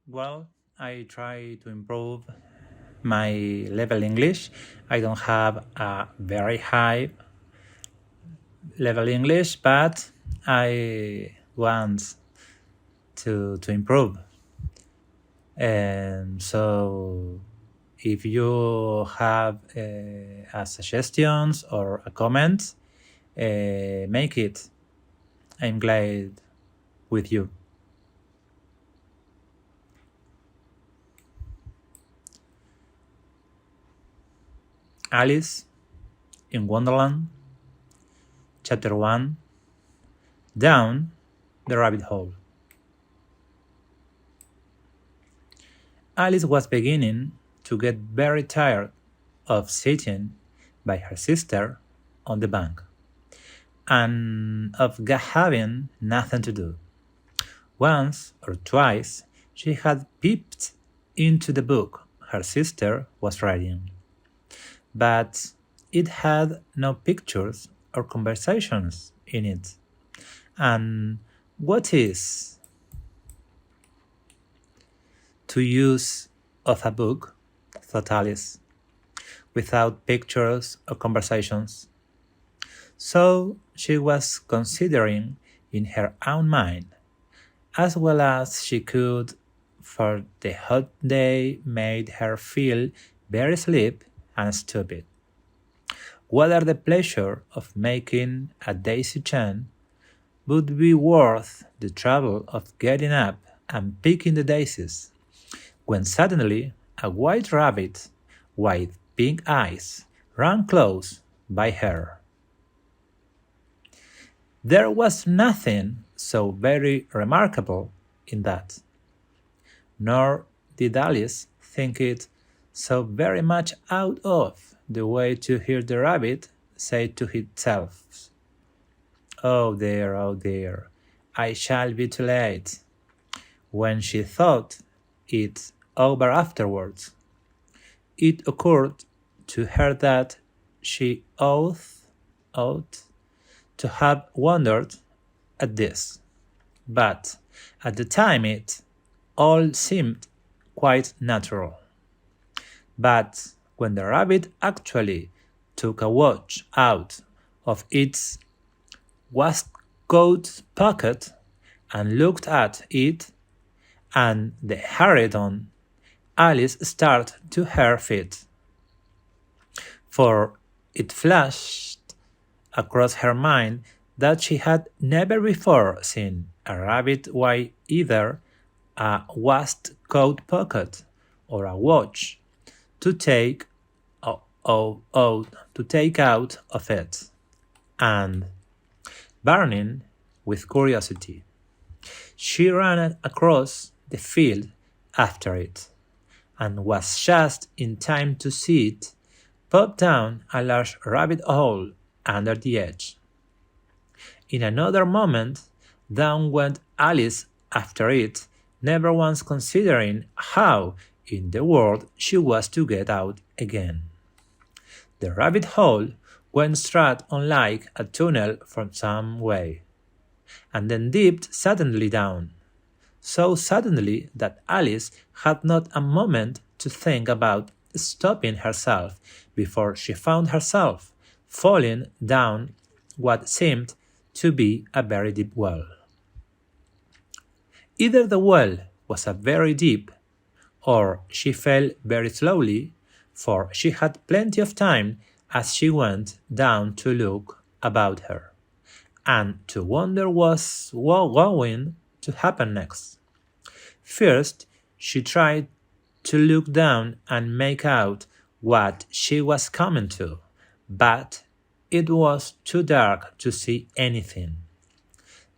Well, I try to improve my level English. I don't have a very high level English, but I want to improve. And so, if you have a suggestions or a comment, make it. I'm glad with you. Alice in Wonderland, Chapter 1, Down the Rabbit Hole. Alice was beginning to get very tired of sitting by her sister on the bank and of having nothing to do. Once or twice she had peeped into the book her sister was writing, but it had no pictures or conversations in it. And what is to use of a book, thought Alice, without pictures or conversations? So she was considering in her own mind, as well as she could, for the hot day made her feel very sleepy and stupid, whether the pleasure of making a daisy chain would be worth the trouble of getting up and picking the daisies, when suddenly a white rabbit with pink eyes ran close by her. There was nothing so very remarkable in that, nor did Alice think it so very much out of the way to hear the rabbit say to itself, oh dear, I shall be too late." When she thought it over afterwards, it occurred to her that she ought to have wondered at this, but at the time it all seemed quite natural. But when the rabbit actually took a watch out of its waistcoat pocket and looked at it, and the hurried on, Alice started to her feet, for it flashed across her mind that she had never before seen a rabbit with either a waistcoat pocket or a watch to take to take out of it, and burning with curiosity, she ran across the field after it, and was just in time to see it pop down a large rabbit hole under the edge. In another moment, down went Alice after it, never once considering how in the world she was to get out again. The rabbit hole went straight on like a tunnel from some way, and then dipped suddenly down, so suddenly that Alice had not a moment to think about stopping herself before she found herself falling down what seemed to be a very deep well. Either the well was a very deep, or she fell very slowly, for she had plenty of time as she went down to look about her, and to wonder what's going to happen next. First, she tried to look down and make out what she was coming to, but it was too dark to see anything.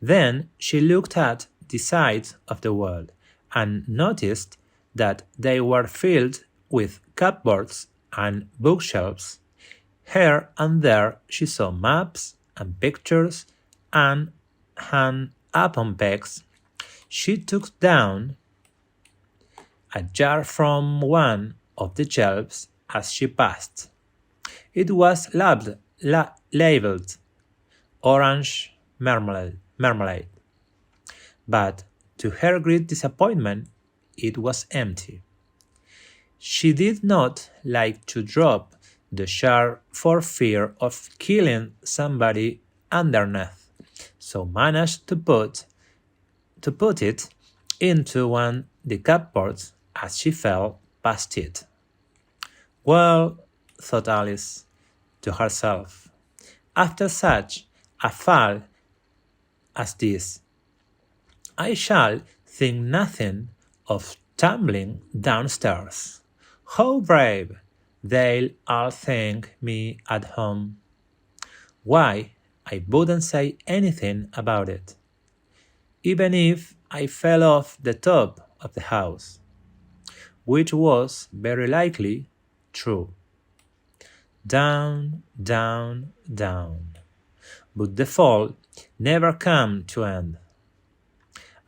Then she looked at the sides of the wall and noticed that they were filled with cupboards and bookshelves. Here and there she saw maps and pictures and hung up on pegs. She took down a jar from one of the shelves as she passed. It was labeled orange marmalade, but to her great disappointment it was empty. She did not like to drop the jar for fear of killing somebody underneath, so managed to put it into one the cupboards as she fell past it. Well, thought Alice to herself, after such a fall as this, I shall think nothing of tumbling downstairs. How brave they'll all think me at home. Why, I wouldn't say anything about it, even if I fell off the top of the house, which was very likely true. Down, down, down. But the fall never came to end.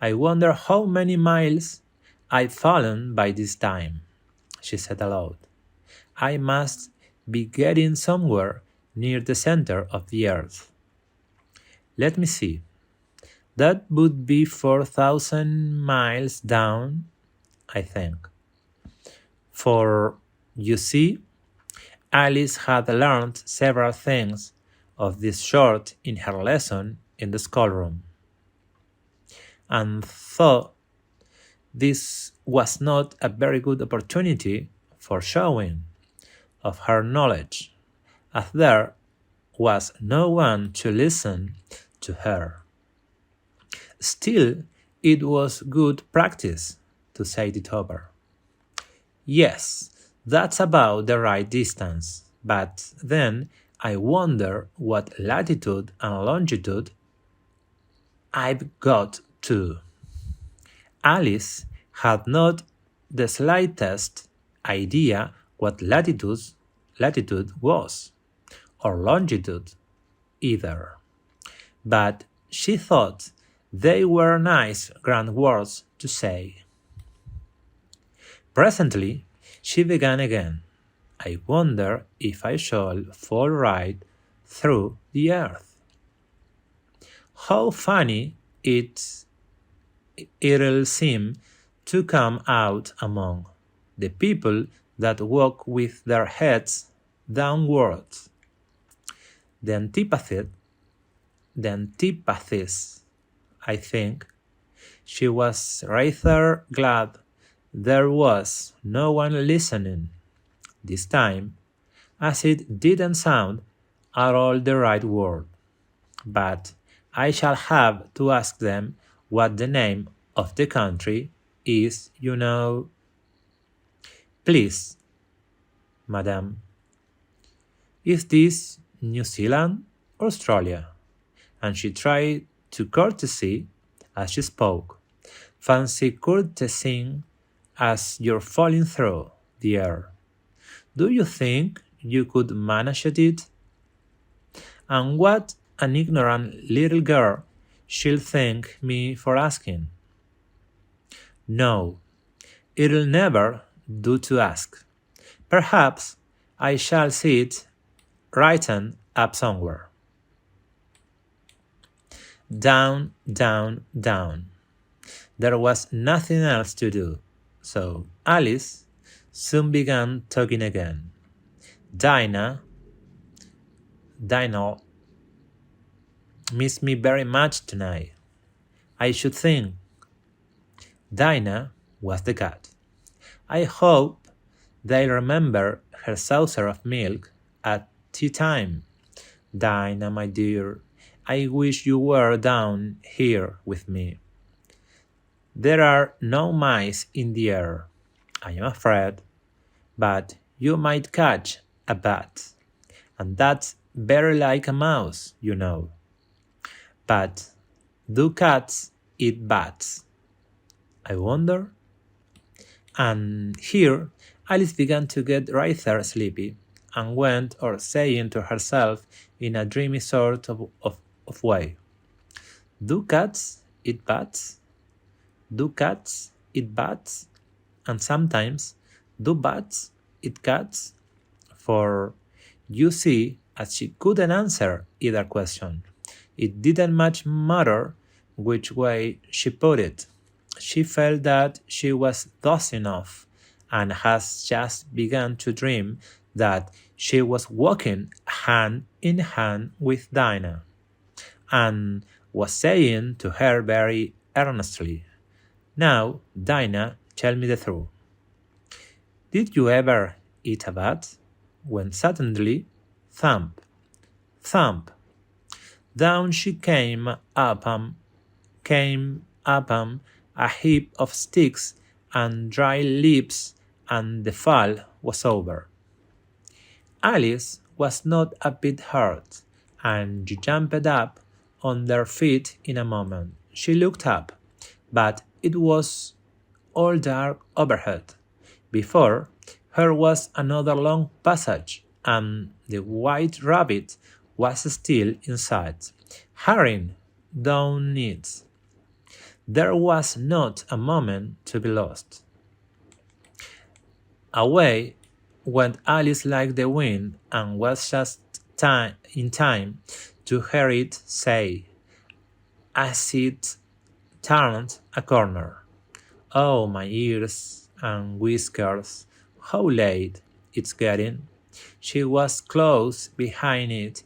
I wonder how many miles I've fallen by this time, she said aloud. I must be getting somewhere near the center of the earth. Let me see. That would be 4,000 miles down, I think. For, you see, Alice had learned several things of this sort in her lesson in the schoolroom, and thought this was not a very good opportunity for showing of her knowledge, as there was no one to listen to her. Still, it was good practice to say it over. Yes, that's about the right distance, but then I wonder what latitude and longitude I've got to. Alice had not the slightest idea what latitude was, or longitude either, but she thought they were nice grand words to say. Presently, she began again. I wonder if I shall fall right through the earth. How funny it'll seem to come out among the people that walk with their heads downwards. The antipathies, I think. She was rather glad there was no one listening this time, as it didn't sound at all the right word. But I shall have to ask them what the name of the country is, you know. Please, madam, is this New Zealand or Australia? And she tried to courtesy as she spoke. Fancy courtesying as you're falling through the air. Do you think you could manage it? And what an ignorant little girl she'll think me for asking. No, it'll never do to ask. Perhaps I shall see it written up somewhere. Down, down, down. There was nothing else to do, so Alice soon began talking again. Dinah missed me very much tonight. I should think. Dinah was the cat. I hope they'll remember her saucer of milk at tea time. Dinah, my dear, I wish you were down here with me. There are no mice in the air, I am afraid, but you might catch a bat, and that's very like a mouse, you know. But do cats eat bats? I wonder. And here Alice began to get rather sleepy, and went on saying to herself in a dreamy sort of way, do cats eat bats? Do cats eat bats? And sometimes, do bats eat cats? For, you see, as she couldn't answer either question, it didn't much matter which way she put it. she felt that she was dozing off and has just begun to dream that she was walking hand in hand with Dinah and was saying to her very earnestly, "Now, Dinah, tell me the truth. Did you ever eat a bat?" When suddenly, thump, thump, down she came upon a heap of sticks and dry leaves, and the fall was over. Alice was not a bit hurt, and she jumped up on their feet in a moment. She looked up, but it was all dark overhead. Before her was another long passage, and the white rabbit was still inside, hurrying down it. There was not a moment to be lost. Away went Alice like the wind, and was just in time to hear it say, as it turned a corner, "Oh, my ears and whiskers, how late it's getting." She was close behind it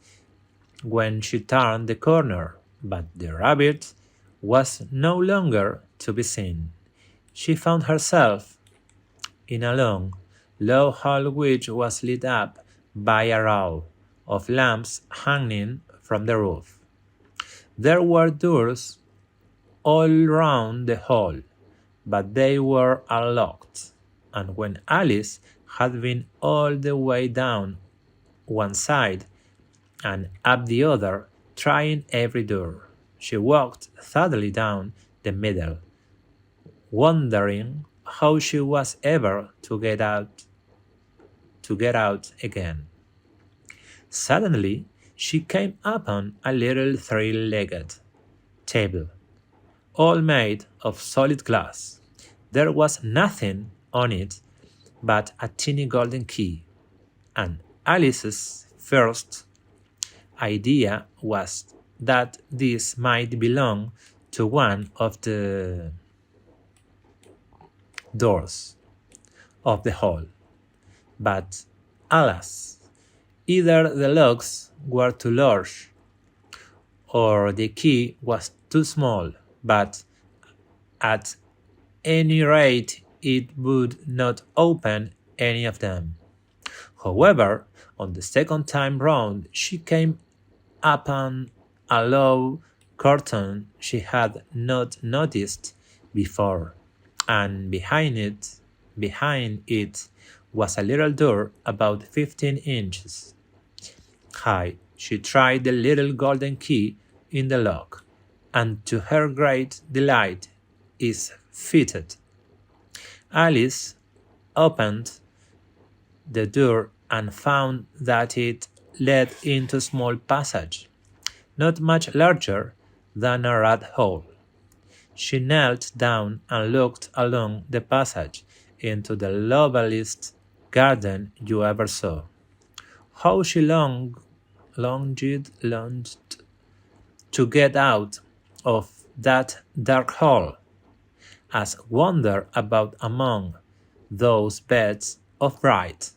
when she turned the corner, but the rabbit was no longer to be seen. She found herself in a long, low hall which was lit up by a row of lamps hanging from the roof. There were doors all round the hall, but they were unlocked, and when Alice had been all the way down one side and up the other, trying every door, she walked thoughtfully down the middle, wondering how she was ever to get out again. Suddenly, she came upon a little three-legged table, all made of solid glass. There was nothing on it but a tiny golden key, and Alice's first idea was that this might belong to one of the doors of the hall. But alas, either the locks were too large or the key was too small, but at any rate it would not open any of them. However, on the second time round she came upon a low curtain she had not noticed before, and behind it was a little door about 15 inches high. She tried the little golden key in the lock, and to her great delight it fitted. Alice opened the door and found that it led into a small passage, not much larger than a rat hole. She knelt down and looked along the passage into the loveliest garden you ever saw. How she longed to get out of that dark hole, as wander about among those beds of bright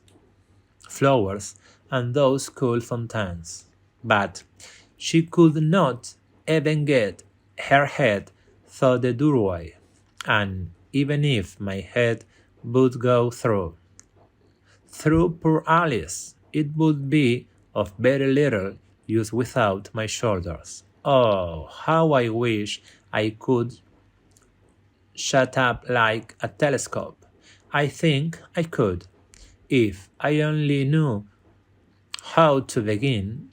flowers and those cool fountains. But she could not even get her head through the doorway, and even if my head would go through poor Alice, it would be of very little use without my shoulders. Oh, how I wish I could shut up like a telescope. I think I could, if I only knew how to begin,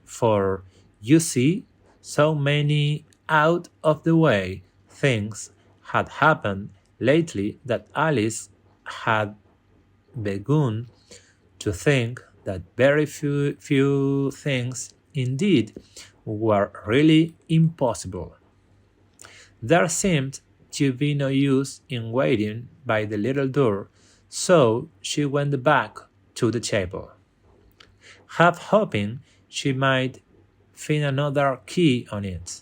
for you see, so many out of the way things had happened lately that Alice had begun to think that very few things indeed were really impossible. There seemed to be no use in waiting by the little door, so she went back to the table, half hoping she might find another key on it,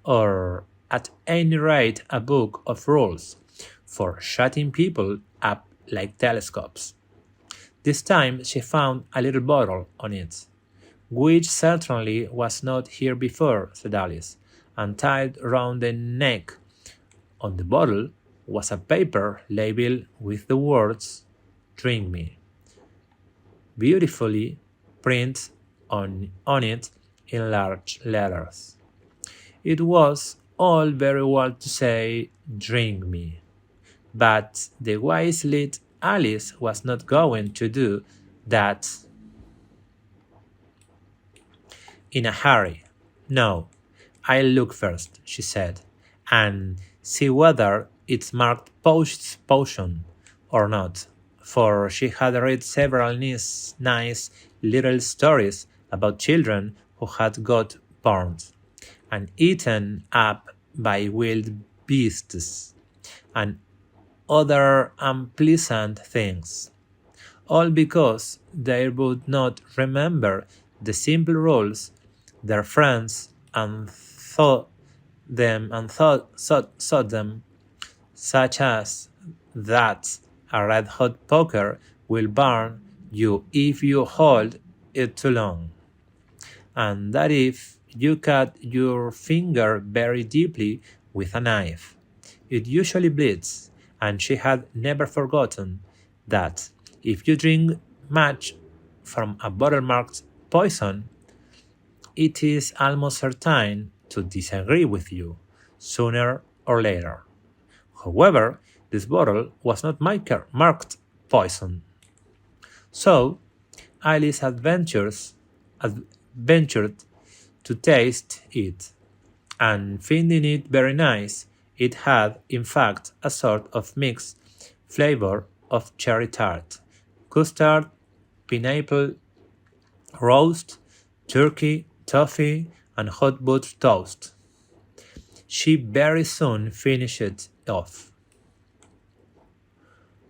or at any rate a book of rules for shutting people up like telescopes. This time she found a little bottle on it, which certainly was not here before, said Alice, and tied round the neck on the bottle was a paper label with the words "Drink me" beautifully printed on it in large letters. It was all very well to say "Drink me," but the wise little Alice was not going to do that in a hurry. No, I'll look first, she said, and see whether it's marked potion or not, for she had read several nice little stories about children who had got burned and eaten up by wild beasts and other unpleasant things, all because they would not remember the simple rules their friends and thought them, such as that a red hot poker will burn you if you hold it too long, and that if you cut your finger very deeply with a knife, it usually bleeds, and she had never forgotten that if you drink much from a bottle marked poison, it is almost certain to disagree with you, sooner or later. However, this bottle was not marked poison. So, Alice ventured to taste it, and finding it very nice, it had, in fact, a sort of mixed flavor of cherry tart, custard, pineapple, roast, turkey, toffee, and hot buttered toast. She very soon finished it off.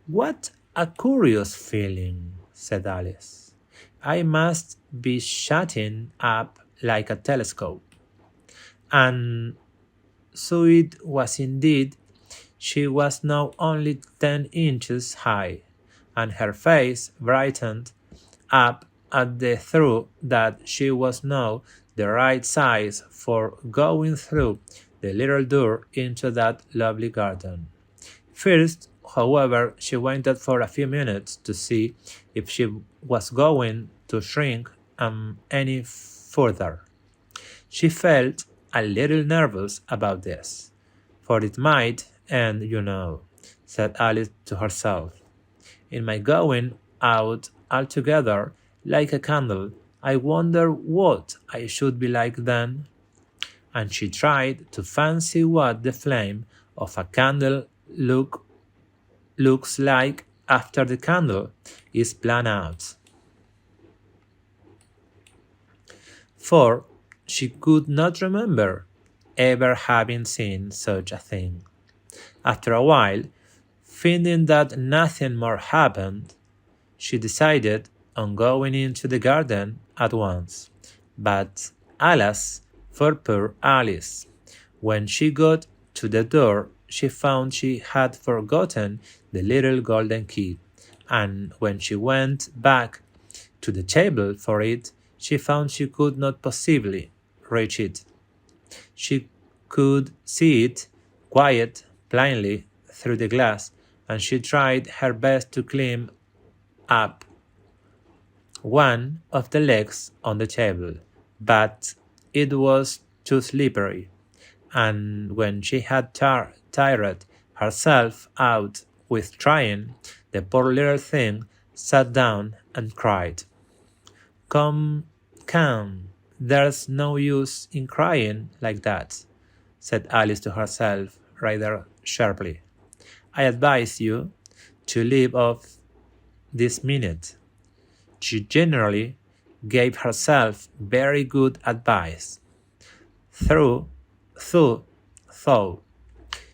"What a curious feeling," said Alice. "I must be shutting up like a telescope." And so it was indeed. She was now only 10 inches high, and her face brightened up at the thought that she was now the right size for going through the little door into that lovely garden. First, however, she waited for a few minutes to see if she was going to shrink any further. She felt a little nervous about this, for it might end, said Alice to herself, in my going out altogether like a candle. I wonder what I should be like then. And she tried to fancy what the flame of a candle looks like after the candle is blown out. For she could not remember ever having seen such a thing. After a while, finding that nothing more happened, she decided on going into the garden at once. But alas for poor Alice! When she got to the door, she found she had forgotten the little golden key, and when she went back to the table for it, she found she could not possibly reach it. She could see it quite plainly through the glass, and she tried her best to climb up one of the legs on the table, but it was too slippery, and when she had tired herself out with trying, the poor little thing sat down and cried. Come, there's no use in crying like that," said Alice to herself rather sharply. "I advise you to leave off this minute." She generally gave herself very good advice, though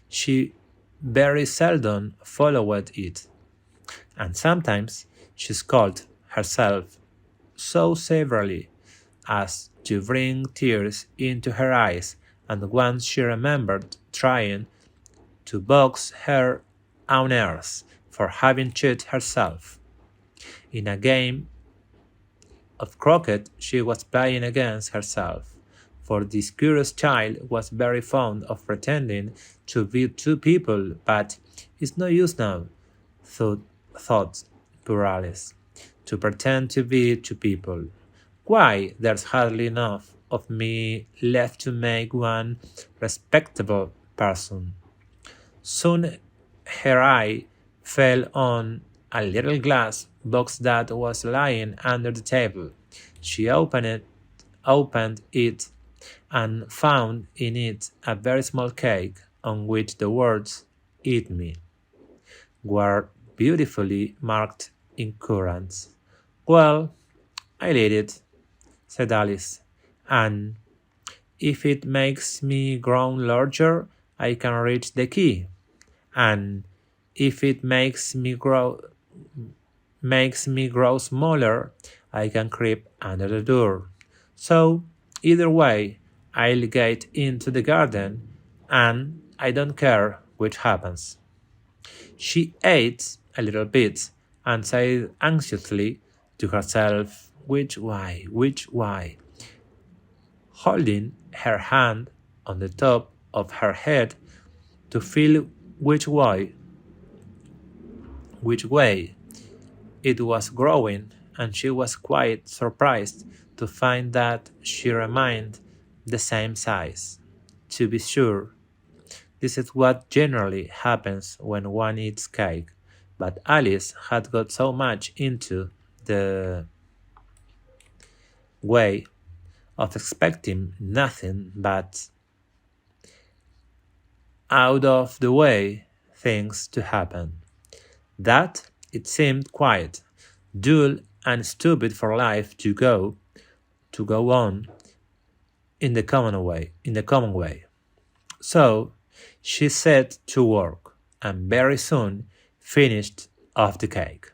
she very seldom followed it, and sometimes she scolded herself so severely as to bring tears into her eyes and once she remembered trying to box her own ears for having cheated herself. In a game of croquet she was playing against herself, for this curious child was very fond of pretending to be two people, but it's no use now, thought, thought poor Alice, to pretend to be two people. Why, there's hardly enough of me left to make one respectable person. Soon her eye fell on a little glass box that was lying under the table. She opened it, and found in it a very small cake on which the words "Eat me" were beautifully marked in currants. "Well, I'll eat it," said Alice, "and if it makes me grow larger, I can reach the key, and if it makes me grow smaller, I can creep under the door. So either way, I'll get into the garden, and I don't care which happens." She ate a little bit, and said anxiously to herself, which way, holding her hand on the top of her head to feel which way it was growing, and she was quite surprised to find that she remained the same size. To be sure, this is what generally happens when one eats cake, but Alice had got so much into the way of expecting nothing but out of the way things to happen, that it seemed quite dull and stupid for life to go on in the common way. So she set to work, and very soon finished off the cake.